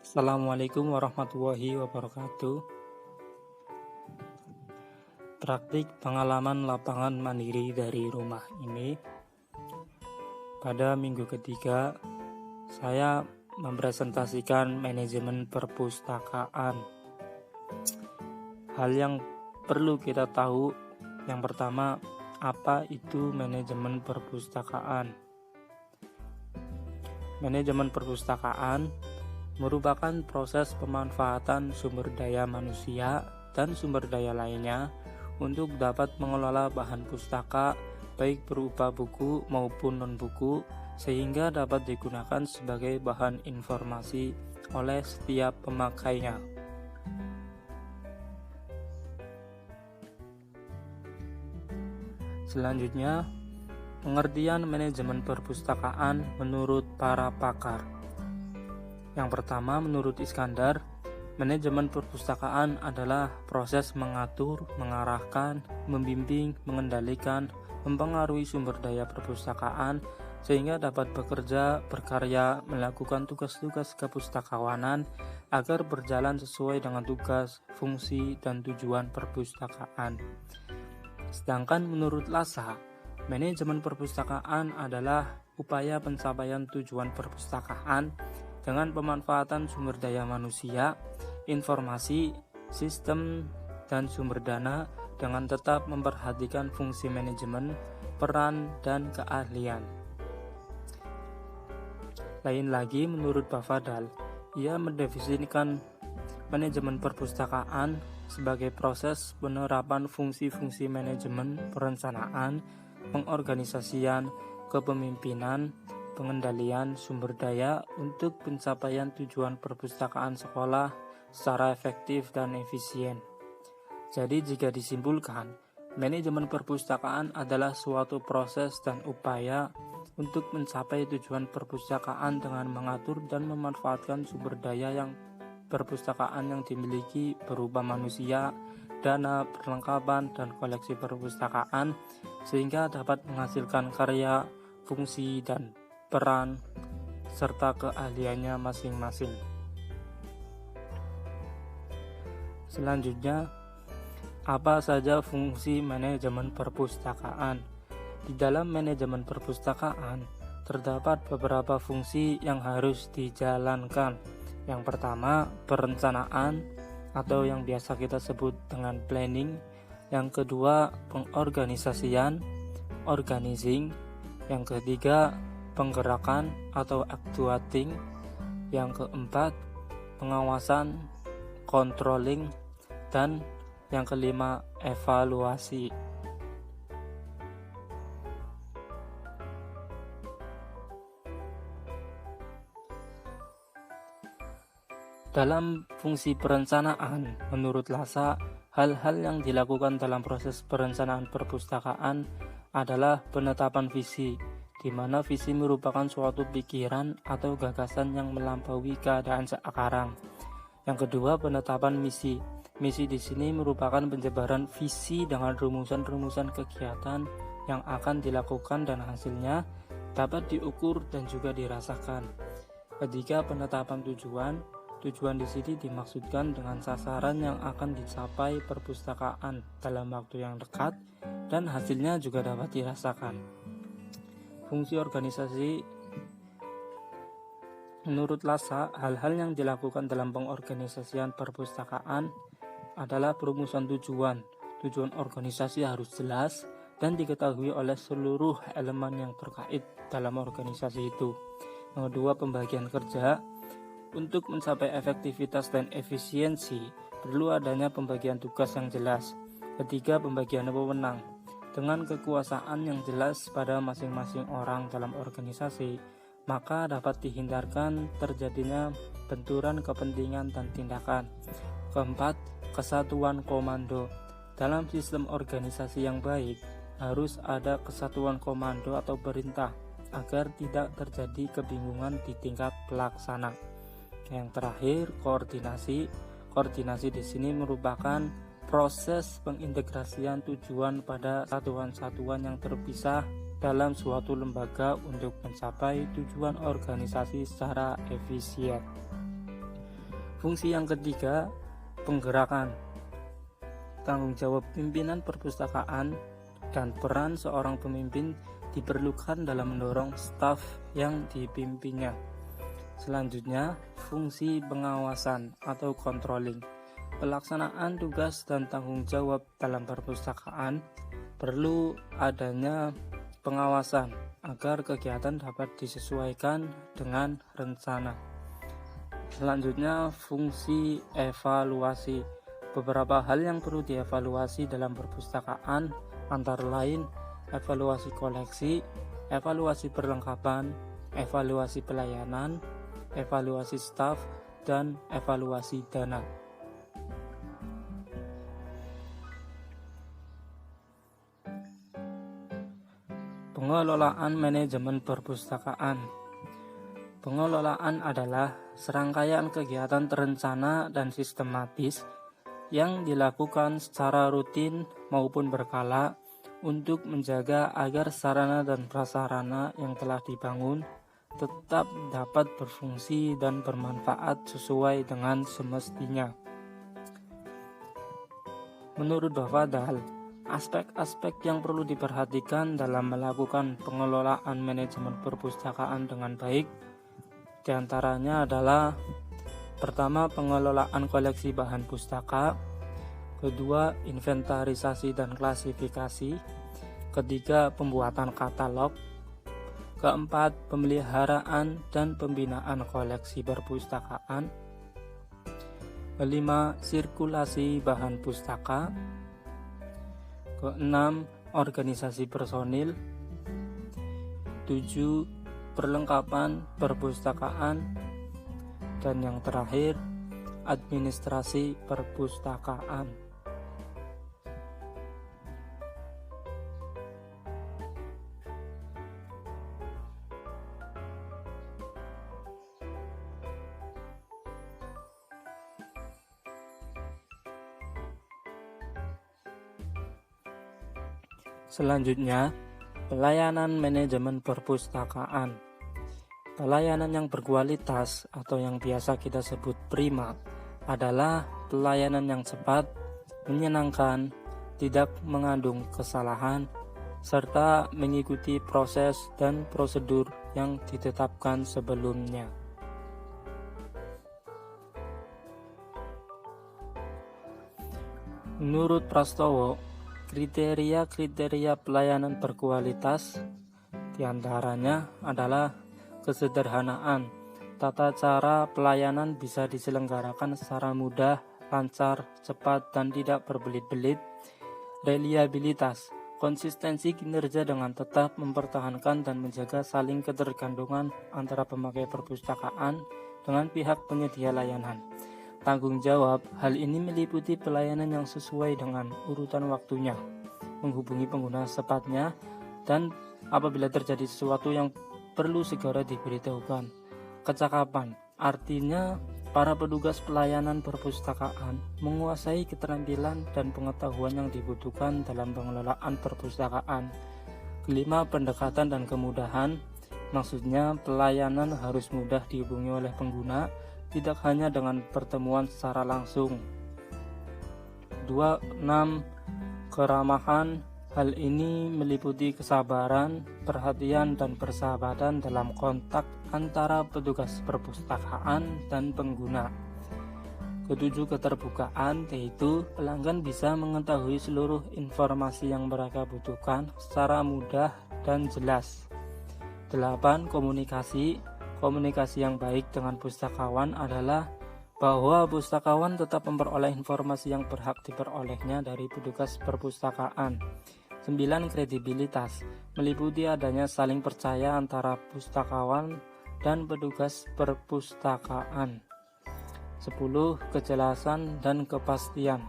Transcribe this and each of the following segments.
Assalamualaikum warahmatullahi wabarakatuh. Praktik pengalaman lapangan mandiri dari rumah ini. Pada minggu ketiga, saya mempresentasikan manajemen perpustakaan. Hal yang perlu kita tahu, yang pertama, apa itu manajemen perpustakaan? Manajemen perpustakaan merupakan proses pemanfaatan sumber daya manusia dan sumber daya lainnya untuk dapat mengelola bahan pustaka baik berupa buku maupun non-buku sehingga dapat digunakan sebagai bahan informasi oleh setiap pemakainya. Selanjutnya, pengertian manajemen perpustakaan menurut para pakar. Yang pertama, menurut Iskandar, manajemen perpustakaan adalah proses mengatur, mengarahkan, membimbing, mengendalikan, mempengaruhi sumber daya perpustakaan sehingga dapat bekerja, berkarya, melakukan tugas-tugas kepustakawanan agar berjalan sesuai dengan tugas, fungsi, dan tujuan perpustakaan. Sedangkan menurut Lassa, manajemen perpustakaan adalah upaya pencapaian tujuan perpustakaan dengan pemanfaatan sumber daya manusia, informasi, sistem, dan sumber dana dengan tetap memperhatikan fungsi manajemen, peran, dan keahlian. Lain lagi menurut Bafadal, ia mendefinisikan manajemen perpustakaan sebagai proses penerapan fungsi-fungsi manajemen, perencanaan, pengorganisasian, kepemimpinan, pengendalian sumber daya untuk pencapaian tujuan perpustakaan sekolah secara efektif dan efisien. Jadi jika disimpulkan, manajemen perpustakaan adalah suatu proses dan upaya untuk mencapai tujuan perpustakaan dengan mengatur dan memanfaatkan sumber daya yang perpustakaan yang dimiliki berupa manusia, dana, perlengkapan, dan koleksi perpustakaan sehingga dapat menghasilkan karya, fungsi, dan peran serta keahliannya masing-masing. Selanjutnya, apa saja fungsi manajemen perpustakaan? Di dalam manajemen perpustakaan terdapat beberapa fungsi yang harus dijalankan. Yang pertama, perencanaan atau yang biasa kita sebut dengan planning. Yang kedua, pengorganisasian, organizing. Yang ketiga, penggerakan atau actuating. Yang keempat, pengawasan, controlling, dan yang kelima, evaluasi. Dalam fungsi perencanaan, menurut Lassa, hal-hal yang dilakukan dalam proses perencanaan perpustakaan adalah penetapan visi, di mana visi merupakan suatu pikiran atau gagasan yang melampaui keadaan sekarang. Yang kedua, penetapan misi. Misi di sini merupakan penjabaran visi dengan rumusan-rumusan kegiatan yang akan dilakukan dan hasilnya dapat diukur dan juga dirasakan. Ketiga, penetapan tujuan. Tujuan di sini dimaksudkan dengan sasaran yang akan dicapai perpustakaan dalam waktu yang dekat dan hasilnya juga dapat dirasakan. Fungsi organisasi, menurut Lassa, hal-hal yang dilakukan dalam pengorganisasian perpustakaan adalah perumusan tujuan. Tujuan organisasi harus jelas dan diketahui oleh seluruh elemen yang terkait dalam organisasi itu. Yang kedua, pembagian kerja. Untuk mencapai efektivitas dan efisiensi, perlu adanya pembagian tugas yang jelas. Ketiga, pembagian wewenang. Dengan kekuasaan yang jelas pada masing-masing orang dalam organisasi, maka dapat dihindarkan terjadinya benturan kepentingan dan tindakan. Keempat, kesatuan komando. Dalam sistem organisasi yang baik, harus ada kesatuan komando atau perintah agar tidak terjadi kebingungan di tingkat pelaksana. Yang terakhir, koordinasi. Koordinasi di sini merupakan proses pengintegrasian tujuan pada satuan-satuan yang terpisah dalam suatu lembaga untuk mencapai tujuan organisasi secara efisien. Fungsi yang ketiga, penggerakan. Tanggung jawab pimpinan perpustakaan dan peran seorang pemimpin diperlukan dalam mendorong staf yang dipimpinnya. Selanjutnya, fungsi pengawasan atau controlling. Pelaksanaan tugas dan tanggung jawab dalam perpustakaan perlu adanya pengawasan agar kegiatan dapat disesuaikan dengan rencana. Selanjutnya, fungsi evaluasi. Beberapa hal yang perlu dievaluasi dalam perpustakaan antara lain evaluasi koleksi, evaluasi perlengkapan, evaluasi pelayanan, evaluasi staf, dan evaluasi dana. Pengelolaan manajemen perpustakaan. Pengelolaan adalah serangkaian kegiatan terencana dan sistematis yang dilakukan secara rutin maupun berkala untuk menjaga agar sarana dan prasarana yang telah dibangun tetap dapat berfungsi dan bermanfaat sesuai dengan semestinya. Menurut Bafadhal, aspek-aspek yang perlu diperhatikan dalam melakukan pengelolaan manajemen perpustakaan dengan baik diantaranya adalah: pertama, pengelolaan koleksi bahan pustaka; kedua, inventarisasi dan klasifikasi; ketiga, pembuatan katalog; keempat, pemeliharaan dan pembinaan koleksi perpustakaan; kelima, sirkulasi bahan pustaka; keenam, organisasi personil; 7, perlengkapan perpustakaan; dan yang terakhir, administrasi perpustakaan. Selanjutnya, pelayanan manajemen perpustakaan. Pelayanan yang berkualitas atau yang biasa kita sebut prima adalah pelayanan yang cepat, menyenangkan, tidak mengandung kesalahan, serta mengikuti proses dan prosedur yang ditetapkan sebelumnya. Menurut Prastowo, kriteria-kriteria pelayanan berkualitas diantaranya adalah kesederhanaan. Tata cara pelayanan bisa diselenggarakan secara mudah, lancar, cepat, dan tidak berbelit-belit. Reliabilitas, konsistensi kinerja dengan tetap mempertahankan dan menjaga saling ketergantungan antara pemakai perpustakaan dengan pihak penyedia layanan. Tanggung jawab, hal ini meliputi pelayanan yang sesuai dengan urutan waktunya, menghubungi pengguna secepatnya, dan apabila terjadi sesuatu yang perlu segera diberitahukan. Kecakapan, artinya para petugas pelayanan perpustakaan menguasai keterampilan dan pengetahuan yang dibutuhkan dalam pengelolaan perpustakaan. Kelima, pendekatan dan kemudahan, maksudnya pelayanan harus mudah dihubungi oleh pengguna, tidak hanya dengan pertemuan secara langsung. 6. Keramahan, hal ini meliputi kesabaran, perhatian, dan persahabatan dalam kontak antara petugas perpustakaan dan pengguna. 7. Keterbukaan, yaitu pelanggan bisa mengetahui seluruh informasi yang mereka butuhkan secara mudah dan jelas. 8. Komunikasi yang baik dengan pustakawan adalah bahwa pustakawan tetap memperoleh informasi yang berhak diperolehnya dari petugas perpustakaan. 9. Kredibilitas, meliputi adanya saling percaya antara pustakawan dan petugas perpustakaan. 10. Kejelasan dan kepastian,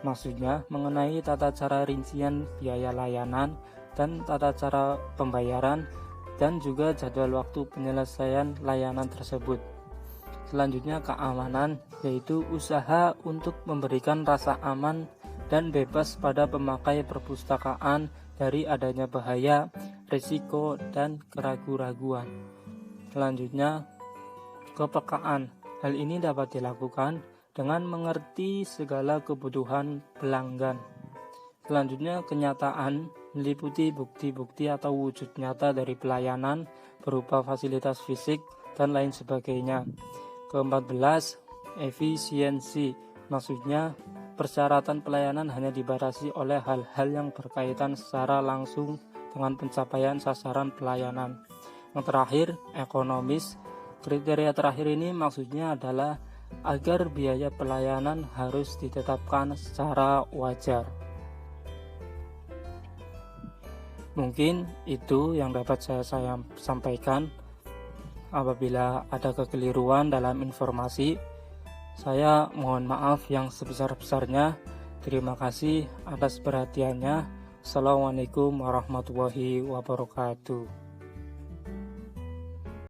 maksudnya mengenai tata cara rincian biaya layanan dan tata cara pembayaran, dan juga jadwal waktu penyelesaian layanan tersebut. Selanjutnya, keamanan, yaitu usaha untuk memberikan rasa aman dan bebas pada pemakai perpustakaan dari adanya bahaya, risiko, dan keraguan-raguan. Selanjutnya, kepekaan. Hal ini dapat dilakukan dengan mengerti segala kebutuhan pelanggan. Selanjutnya, kenyataan meliputi bukti-bukti atau wujud nyata dari pelayanan berupa fasilitas fisik dan lain sebagainya. Ke-14, efisiensi. Maksudnya, persyaratan pelayanan hanya dibatasi oleh hal-hal yang berkaitan secara langsung dengan pencapaian sasaran pelayanan. Yang terakhir, ekonomis. Kriteria terakhir ini maksudnya adalah agar biaya pelayanan harus ditetapkan secara wajar. Mungkin itu yang dapat saya sampaikan. Apabila ada kekeliruan dalam informasi, saya mohon maaf yang sebesar-besarnya. Terima kasih atas perhatiannya. Assalamualaikum warahmatullahi wabarakatuh.